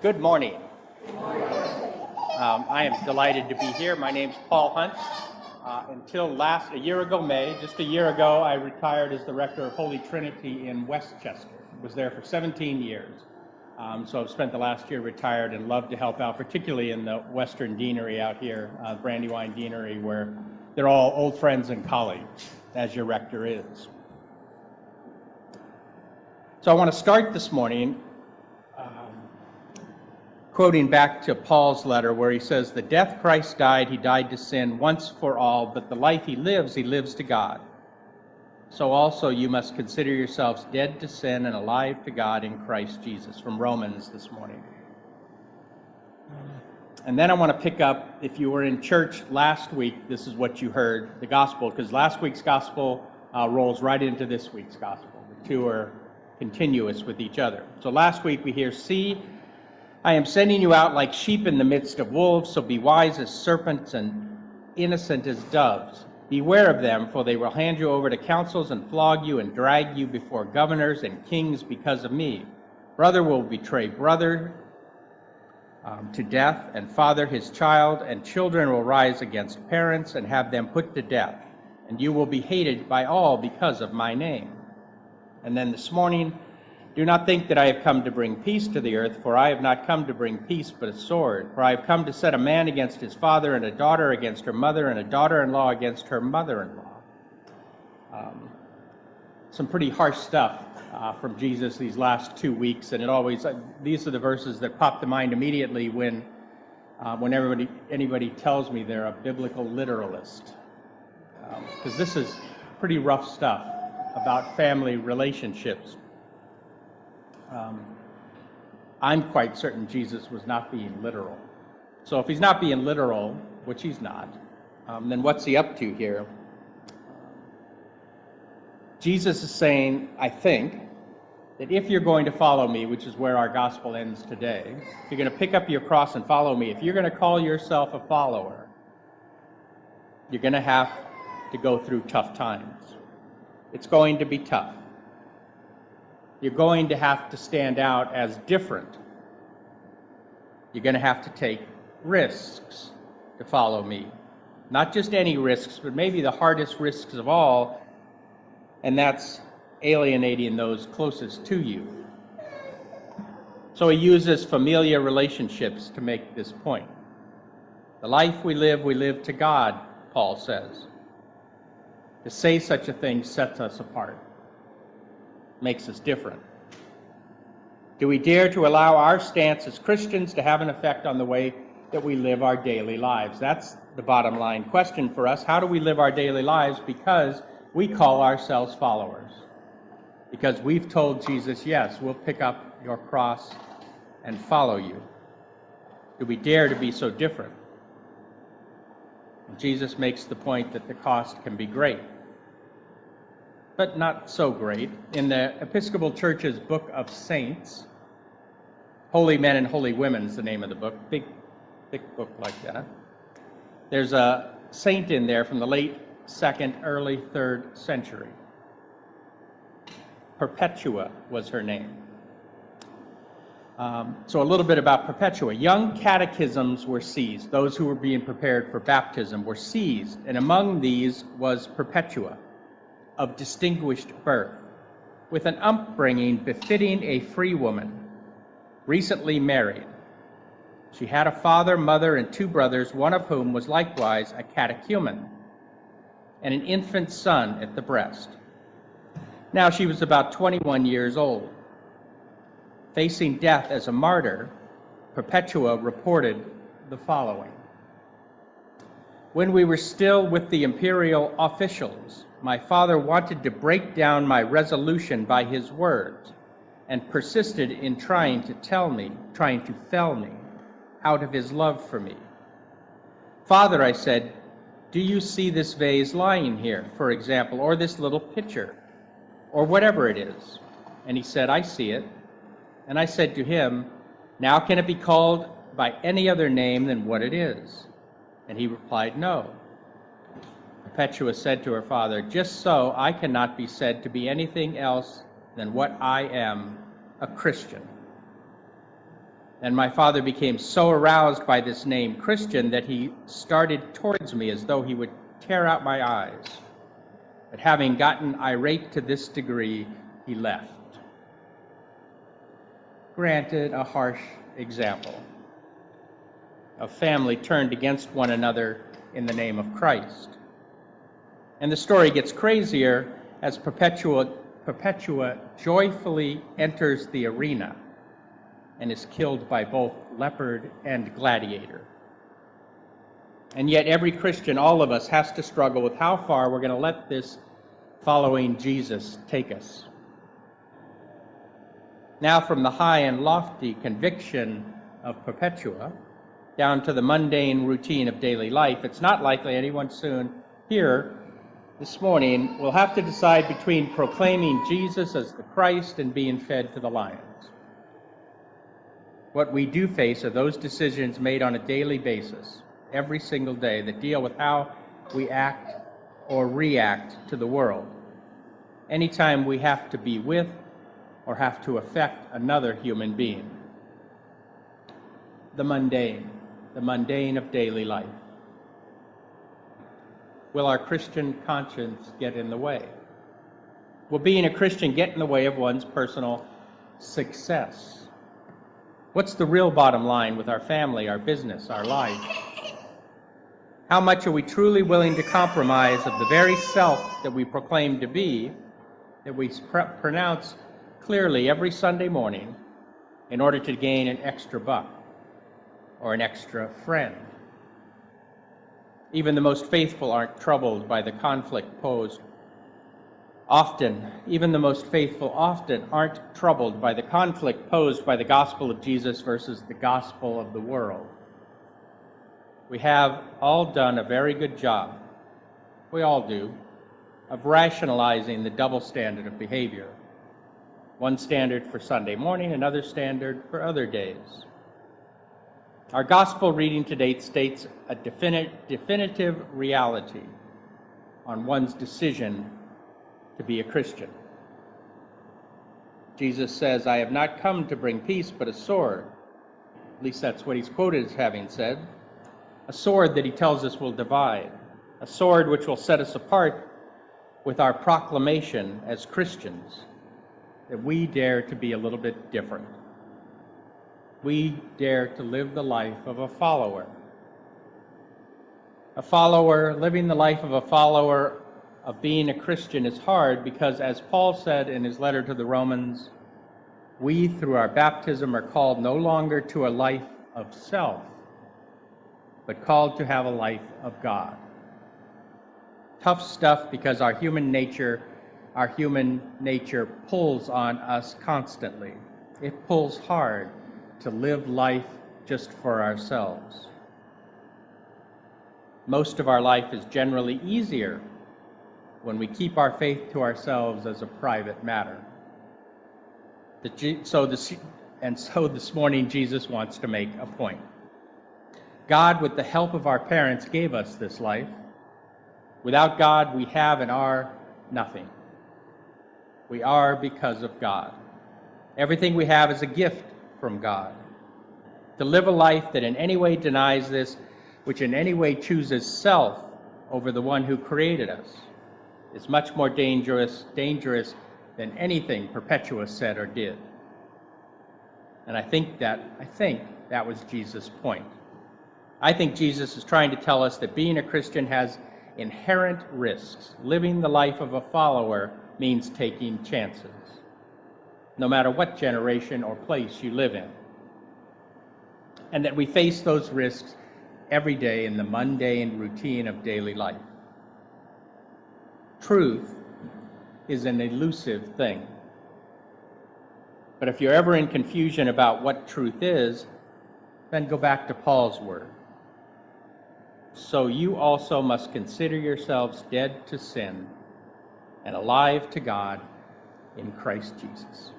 Good morning. I am delighted to be here. My name's Paul Hunt. Until a year ago, I retired as the rector of Holy Trinity in Westchester. Was there for 17 years. So I've spent the last year retired and love to help out, particularly in the Western Deanery out here, Brandywine Deanery, where they're all old friends and colleagues, as your rector is. So I want to start this morning quoting back to Paul's letter where he says, "The death Christ died, he died to sin once for all, but the life he lives to God. So also you must consider yourselves dead to sin and alive to God in Christ Jesus," from Romans this morning. And then I want to pick up, if you were in church last week, this is what you heard, the gospel, because last week's gospel rolls right into this week's gospel. The two are continuous with each other. So last week we hear, "See, I am sending you out like sheep in the midst of wolves, so be wise as serpents and innocent as doves. Beware of them, for they will hand you over to councils and flog you and drag you before governors and kings because of me. Brother will betray brother to death, and father his child, and children will rise against parents and have them put to death. And you will be hated by all because of my name." And then this morning, "Do not think that I have come to bring peace to the earth, for I have not come to bring peace but a sword. For I have come to set a man against his father, and a daughter against her mother, and a daughter-in-law against her mother-in-law." Some pretty harsh stuff from Jesus these last 2 weeks, and these are the verses that pop to mind immediately when anybody tells me they're a biblical literalist, because this is pretty rough stuff about family relationships. I'm quite certain Jesus was not being literal. So if he's not being literal, which he's not, then what's he up to here? Jesus is saying, I think, that if you're going to follow me, which is where our gospel ends today, if you're going to pick up your cross and follow me, if you're going to call yourself a follower, you're going to have to go through tough times. It's going to be tough. You're going to have to stand out as different. You're going to have to take risks to follow me. Not just any risks, but maybe the hardest risks of all, and that's alienating those closest to you. So he uses familiar relationships to make this point. The life we live to God, Paul says. To say such a thing sets us apart. Makes us different. Do we dare to allow our stance as Christians to have an effect on the way that we live our daily lives? That's the bottom line question for us. How do we live our daily lives? Because we call ourselves followers. Because we've told Jesus, yes, we'll pick up your cross and follow you. Do we dare to be so different? Jesus makes the point that the cost can be great, but not so great. In the Episcopal Church's Book of Saints, Holy Men and Holy Women is the name of the book, big, thick book like that. There's a saint in there from the late 2nd, early 3rd century. Perpetua was her name. So a little bit about Perpetua. Young catechisms were seized. Those who were being prepared for baptism were seized, and among these was Perpetua, of distinguished birth, with an upbringing befitting a free woman, recently married. She had a father, mother, and 2 brothers, one of whom was likewise a catechumen, and an infant son at the breast. Now she was about 21 years old. Facing death as a martyr, Perpetua reported the following. "When we were still with the imperial officials, my father wanted to break down my resolution by his words, and persisted in trying to fell me out of his love for me. 'Father,' I said, 'do you see this vase lying here, for example, or this little pitcher, or whatever it is?' And he said, 'I see it.' And I said to him, 'Now can it be called by any other name than what it is?' And he replied, 'No.' Perpetua said to her father, 'Just so I cannot be said to be anything else than what I am, a Christian.'" And my father became so aroused by this name, Christian, that he started towards me as though he would tear out my eyes. But having gotten irate to this degree, he left. Granted, a harsh example. A family turned against one another in the name of Christ. And the story gets crazier as Perpetua joyfully enters the arena and is killed by both leopard and gladiator. And yet every Christian, all of us, has to struggle with how far we're going to let this following Jesus take us. Now, from the high and lofty conviction of Perpetua down to the mundane routine of daily life, it's not likely anyone soon here this morning will have to decide between proclaiming Jesus as the Christ and being fed to the lions. What we do face are those decisions made on a daily basis, every single day, that deal with how we act or react to the world. Anytime we have to be with or have to affect another human being. The mundane of daily life. Will our Christian conscience get in the way? Will being a Christian get in the way of one's personal success? What's the real bottom line with our family, our business, our life? How much are we truly willing to compromise of the very self that we proclaim to be, that we pronounce clearly every Sunday morning, in order to gain an extra buck or an extra friend? Even the most faithful aren't troubled by the conflict posed. Even the most faithful often aren't troubled by the conflict posed by the gospel of Jesus versus the gospel of the world. We have all done a very good job, we all do, of rationalizing the double standard of behavior. One standard for Sunday morning, another standard for other days. Our gospel reading today states a definitive reality on one's decision to be a Christian. Jesus says, "I have not come to bring peace, but a sword." At least that's what he's quoted as having said. A sword that he tells us will divide. A sword which will set us apart with our proclamation as Christians that we dare to be a little bit different. We dare to live the life of a follower. A follower, living the life of a follower of being a Christian is hard because, as Paul said in his letter to the Romans, we, through our baptism, are called no longer to a life of self, but called to have a life of God. Tough stuff because our human nature pulls on us constantly. It pulls hard to live life just for ourselves. Most of our life is generally easier when we keep our faith to ourselves as a private matter. So this morning, Jesus wants to make a point. God, with the help of our parents, gave us this life. Without God, we have and are nothing. We are because of God. Everything we have is a gift from God. To live a life that in any way denies this, which in any way chooses self over the one who created us, is much more dangerous than anything Perpetua said or did. And I think that was Jesus' point. I think Jesus is trying to tell us that being a Christian has inherent risks. Living the life of a follower means taking chances, no matter what generation or place you live in. And that we face those risks every day in the mundane routine of daily life. Truth is an elusive thing. But if you're ever in confusion about what truth is, then go back to Paul's word. So you also must consider yourselves dead to sin and alive to God in Christ Jesus.